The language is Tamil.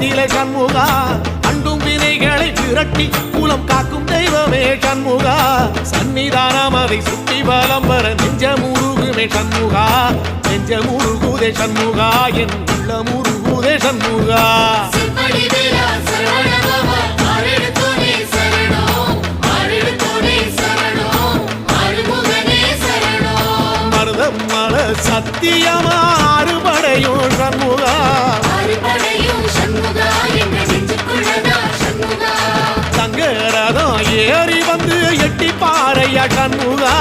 நிலை சண்முகா அண்டும் வினைகளை விரட்டி குலம் காக்கும் தெய்வமே சண்முகா சன்னிதானம் அதை சுற்றி பலம் வர நெஞ்சமுருகுமே சண்முகா நெஞ்சமுருகுதே சண்முகா என் உள்ளமுருகுதே சண்முகா மருதமல சத்தியமா அறுபடையும் சண்முகா தங்கரதம் ஏறி வந்து எட்டி பாறையா சண்முகா